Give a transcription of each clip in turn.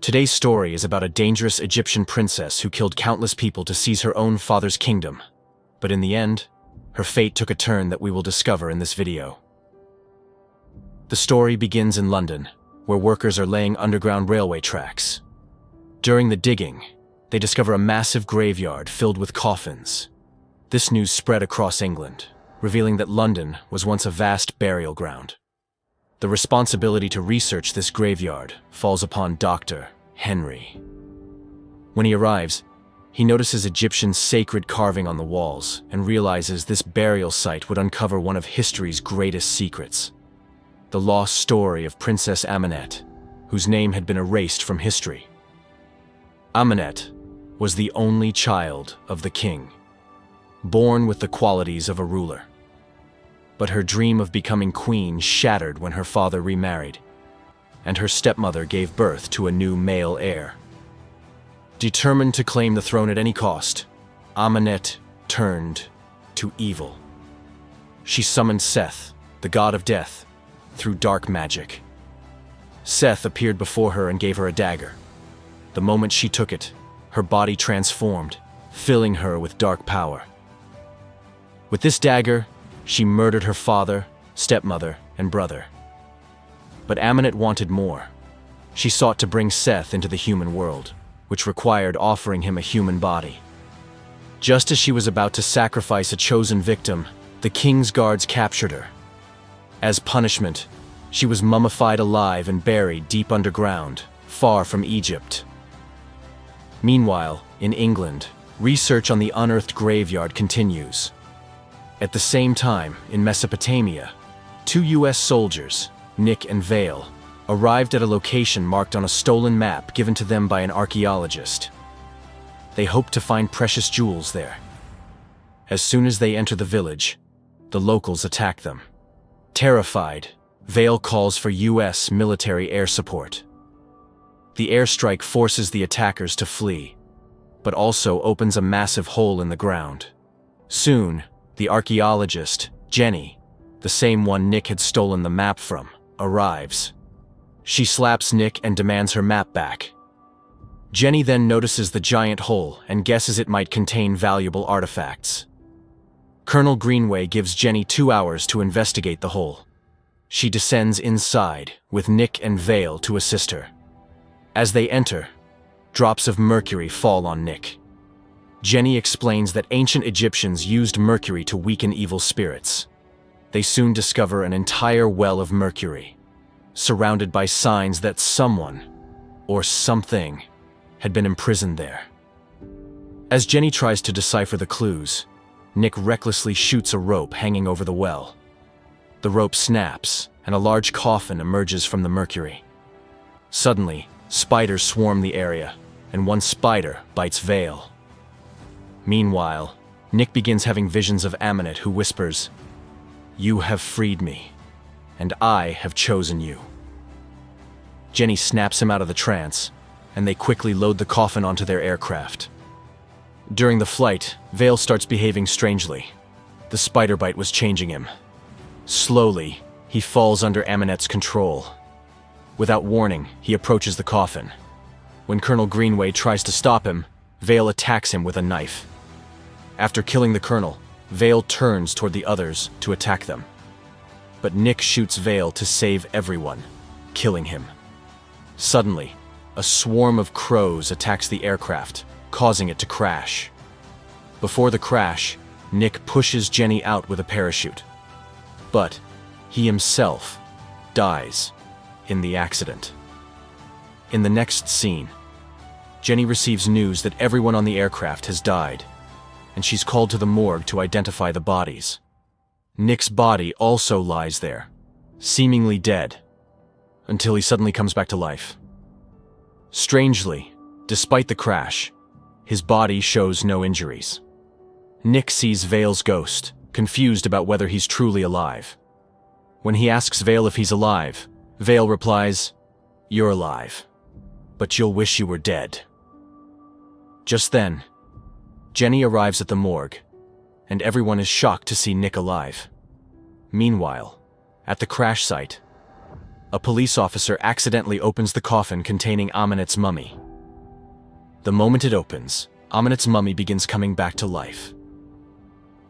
Today's story is about a dangerous Egyptian princess who killed countless people to seize her own father's kingdom. But in the end, her fate took a turn that we will discover in this video. The story begins in London, where workers are laying underground railway tracks. During the digging, they discover a massive graveyard filled with coffins. This news spread across England, revealing that London was once a vast burial ground. The responsibility to research this graveyard falls upon Dr. Henry. When he arrives, he notices Egyptian sacred carving on the walls and realizes this burial site would uncover one of history's greatest secrets: the lost story of Princess Ahmanet, whose name had been erased from history. Ahmanet was the only child of the king, born with the qualities of a ruler. But her dream of becoming queen shattered when her father remarried, and her stepmother gave birth to a new male heir. Determined to claim the throne at any cost, Amanet turned to evil. She summoned Seth, the god of death, through dark magic. Seth appeared before her and gave her a dagger. The moment she took it, her body transformed, filling her with dark power. With this dagger, she murdered her father, stepmother, and brother. But Amanet wanted more. She sought to bring Seth into the human world, which required offering him a human body. Just as she was about to sacrifice a chosen victim, the king's guards captured her. As punishment, she was mummified alive and buried deep underground, far from Egypt. Meanwhile, in England, research on the unearthed graveyard continues. At the same time, in Mesopotamia, 2 U.S. soldiers, Nick and 𝗍𝗲𝗲, arrived at a location marked on a stolen map given to them by an archaeologist. They hoped to find precious jewels there. As soon as they enter the village, the locals attack them. Terrified, 𝗍𝗲𝗀 calls for U.S. military air support. The airstrike forces the attackers to flee, but also opens a massive hole in the ground. Soon, the archaeologist, Jenny, the same one Nick had stolen the map from, arrives. She slaps Nick and demands her map back. Jenny then notices the giant hole and guesses it might contain valuable artifacts. Colonel Greenway gives Jenny 2 hours to investigate the hole. She descends inside, with Nick and 𝗍𝗲𝗀 to assist her. As they enter, drops of mercury fall on Nick. Jenny explains that ancient Egyptians used mercury to weaken evil spirits. They soon discover an entire well of mercury, surrounded by signs that someone, or something, had been imprisoned there. As Jenny tries to decipher the clues, Nick recklessly shoots a rope hanging over the well. The rope snaps, and a large coffin emerges from the mercury. Suddenly, spiders swarm the area, and one spider bites 𝗍𝗲𝗀. Meanwhile, Nick begins having visions of Amanet, who whispers, "You have freed me, and I have chosen you." Jenny snaps him out of the trance, and they quickly load the coffin onto their aircraft. During the flight, 𝗍𝗲𝗀 starts behaving strangely. The spider bite was changing him. Slowly, he falls under Amanet's control. Without warning, he approaches the coffin. When Colonel Greenway tries to stop him, 𝗍𝗲𝗀 attacks him with a knife. After killing the colonel, 𝗍𝗲𝗀 turns toward the others to attack them. But Nick shoots 𝗍𝗲𝗀 to save everyone, killing him. Suddenly, a swarm of crows attacks the aircraft, causing it to crash. Before the crash, Nick pushes Jenny out with a parachute. But he himself dies in the accident. In the next scene, Jenny receives news that everyone on the aircraft has died, and she's called to the morgue to identify the bodies. Nick's body also lies there, seemingly dead, until he suddenly comes back to life. Strangely, despite the crash, his body shows no injuries. Nick sees 𝗍𝗲𝗀𝗀's ghost, confused about whether he's truly alive. When he asks 𝗍𝗲𝗀 if he's alive, 𝗍𝗲𝗀 replies, "You're alive, but you'll wish you were dead." Just then, Jenny arrives at the morgue, and everyone is shocked to see Nick alive. Meanwhile, at the crash site, a police officer accidentally opens the coffin containing Ahmanet's mummy. The moment it opens, Ahmanet's mummy begins coming back to life.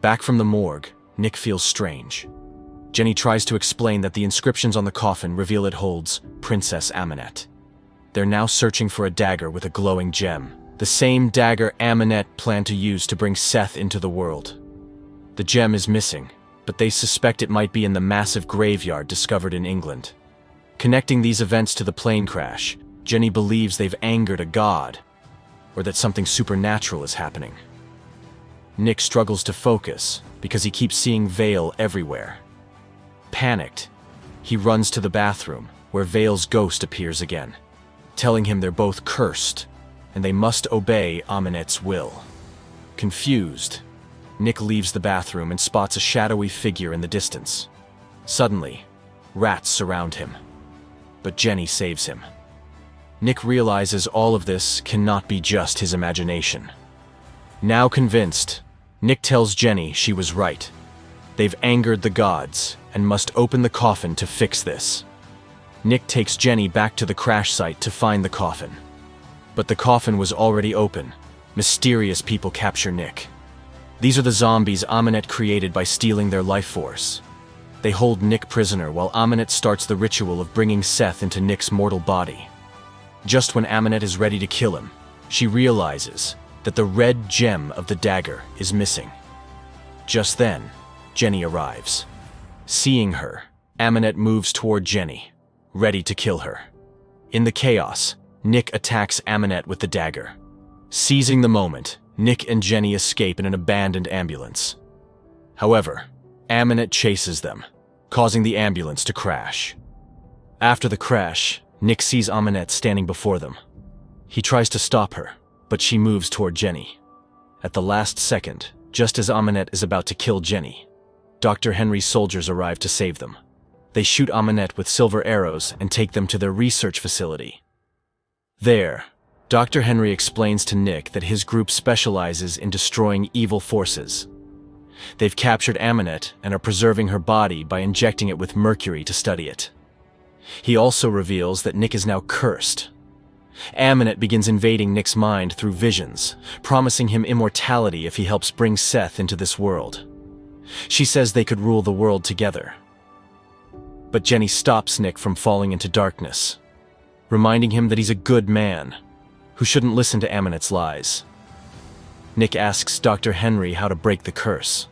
Back from the morgue, Nick feels strange. Jenny tries to explain that the inscriptions on the coffin reveal it holds Princess Ahmanet. They're now searching for a dagger with a glowing gem, the same dagger Ahmanet planned to use to bring Seth into the world. The gem is missing, but they suspect it might be in the massive graveyard discovered in England. Connecting these events to the plane crash, Jenny believes they've angered a god, or that something supernatural is happening. Nick struggles to focus because he keeps seeing Veil everywhere. Panicked, he runs to the bathroom, where Veil's ghost appears again, telling him they're both cursed, and they must obey Ahmanet's will. Confused, Nick leaves the bathroom and spots a shadowy figure in the distance. Suddenly, rats surround him, but Jenny saves him. Nick realizes all of this cannot be just his imagination. Now convinced, Nick tells Jenny she was right. They've angered the gods and must open the coffin to fix this. Nick takes Jenny back to the crash site to find the coffin. But the coffin was already open. Mysterious people capture Nick. These are the zombies Amanet created by stealing their life force. They hold Nick prisoner while Amanet starts the ritual of bringing Seth into Nick's mortal body. Just when Amanet is ready to kill him, she realizes that the red gem of the dagger is missing. Just then, Jenny arrives. Seeing her, Amanet moves toward Jenny, ready to kill her. In the chaos, Nick attacks Amanet with the dagger. Seizing the moment, Nick and Jenny escape in an abandoned ambulance. However, Amanet chases them, causing the ambulance to crash. After the crash, Nick sees Amanet standing before them. He tries to stop her, but she moves toward Jenny. At the last second, just as Amanet is about to kill Jenny, Dr. Henry's soldiers arrive to save them. They shoot Amanet with silver arrows and take them to their research facility. There, Dr. Henry explains to Nick that his group specializes in destroying evil forces. They've captured Amanet and are preserving her body by injecting it with mercury to study it. He also reveals that Nick is now cursed. Amanet begins invading Nick's mind through visions, promising him immortality if he helps bring Seth into this world. She says they could rule the world together. But Jenny stops Nick from falling into darkness, reminding him that he's a good man, who shouldn't listen to Amanet's lies. Nick asks Dr. Henry how to break the curse.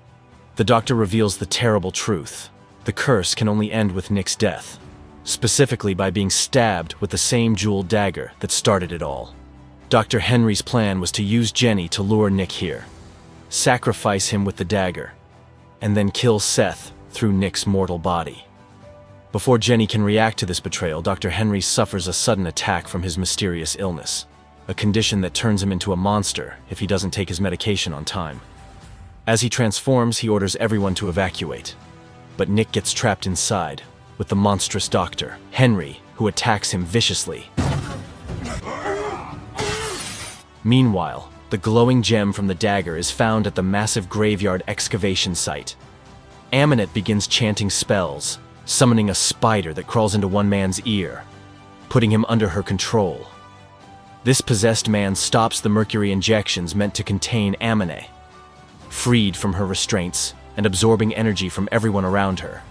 The doctor reveals the terrible truth. The curse can only end with Nick's death, specifically by being stabbed with the same jeweled dagger that started it all. Dr. Henry's plan was to use Jenny to lure Nick here, sacrifice him with the dagger, and then kill Seth through Nick's mortal body. Before Jenny can react to this betrayal, Dr. Henry suffers a sudden attack from his mysterious illness, a condition that turns him into a monster if he doesn't take his medication on time. As he transforms, he orders everyone to evacuate, but Nick gets trapped inside with the monstrous doctor, Henry, who attacks him viciously. Meanwhile, the glowing gem from the dagger is found at the massive graveyard excavation site. Amanet begins chanting spells, summoning a spider that crawls into one man's ear, putting him under her control. This possessed man stops the mercury injections meant to contain Amanet, freed from her restraints and absorbing energy from everyone around her.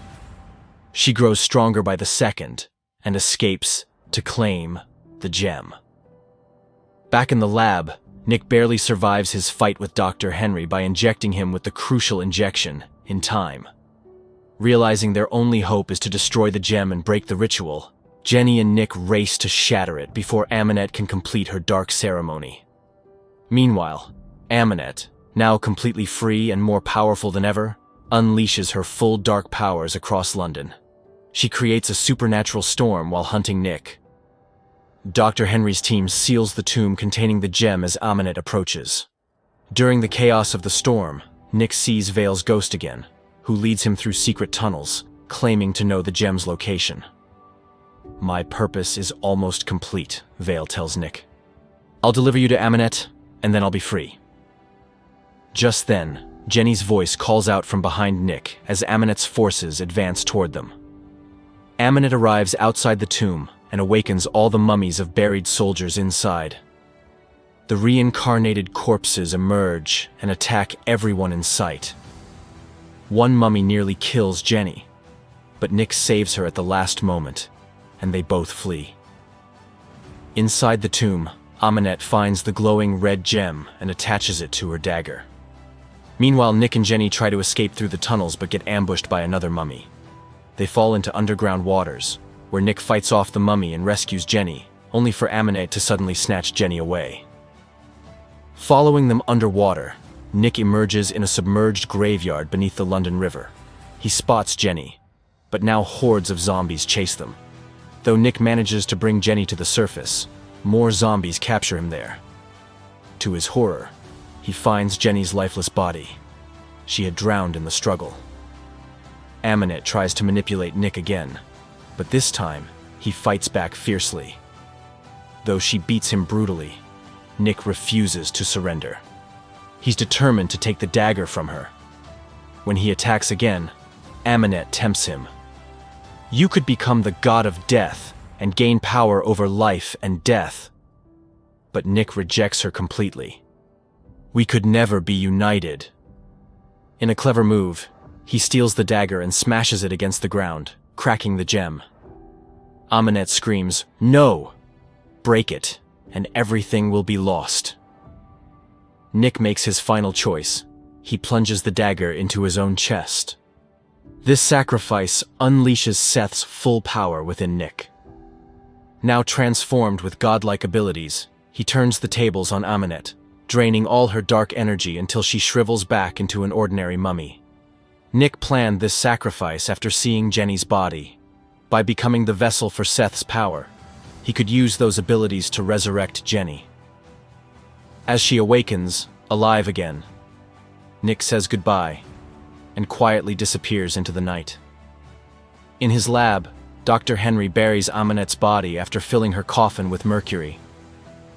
She grows stronger by the second and escapes to claim the gem. Back in the lab, Nick barely survives his fight with Dr. Henry by injecting him with the crucial injection in time. Realizing their only hope is to destroy the gem and break the ritual, Jenny and Nick race to shatter it before Amanet can complete her dark ceremony. Meanwhile, Amanet, now completely free and more powerful than ever, unleashes her full dark powers across London. She creates a supernatural storm while hunting Nick. Dr. Henry's team seals the tomb containing the gem as Amanet approaches. During the chaos of the storm, Nick sees Veil's ghost again, who leads him through secret tunnels, claiming to know the gem's location. "My purpose is almost complete," Veil tells Nick. "I'll deliver you to Amanet, and then I'll be free." Just then, Jenny's voice calls out from behind Nick as Amanet's forces advance toward them. Amanet arrives outside the tomb and awakens all the mummies of buried soldiers inside. The reincarnated corpses emerge and attack everyone in sight. One mummy nearly kills Jenny, but Nick saves her at the last moment, and they both flee. Inside the tomb, Amanet finds the glowing red gem and attaches it to her dagger. Meanwhile, Nick and Jenny try to escape through the tunnels but get ambushed by another mummy. They fall into underground waters, where Nick fights off the mummy and rescues Jenny, only for Amanet to suddenly snatch Jenny away. Following them underwater, Nick emerges in a submerged graveyard beneath the London River. He spots Jenny, but now hordes of zombies chase them. Though Nick manages to bring Jenny to the surface, more zombies capture him there. To his horror, he finds Jenny's lifeless body. She had drowned in the struggle. Amanet tries to manipulate Nick again, but this time, he fights back fiercely. Though she beats him brutally, Nick refuses to surrender. He's determined to take the dagger from her. When he attacks again, Amanet tempts him. You could become the god of death and gain power over life and death. But Nick rejects her completely. We could never be united. In a clever move, he steals the dagger and smashes it against the ground, cracking the gem. Amanet screams, "No! Break it, and everything will be lost." Nick makes his final choice. He plunges the dagger into his own chest. This sacrifice unleashes Seth's full power within Nick. Now transformed with godlike abilities, he turns the tables on Amanet, draining all her dark energy until she shrivels back into an ordinary mummy. Nick planned this sacrifice after seeing Jenny's body. By becoming the vessel for Seth's power, he could use those abilities to resurrect Jenny. As she awakens, alive again, Nick says goodbye and quietly disappears into the night. In his lab, Dr. Henry buries Ahmanet's body after filling her coffin with mercury,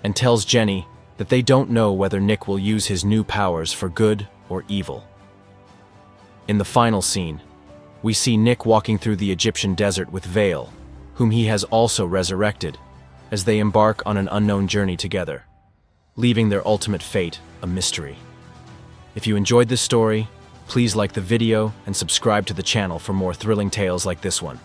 and tells Jenny that they don't know whether Nick will use his new powers for good or evil. In the final scene, we see Nick walking through the Egyptian desert with �ey𝗲, whom he has also resurrected, as they embark on an unknown journey together, leaving their ultimate fate a mystery. If you enjoyed this story, please like the video and subscribe to the channel for more thrilling tales like this one.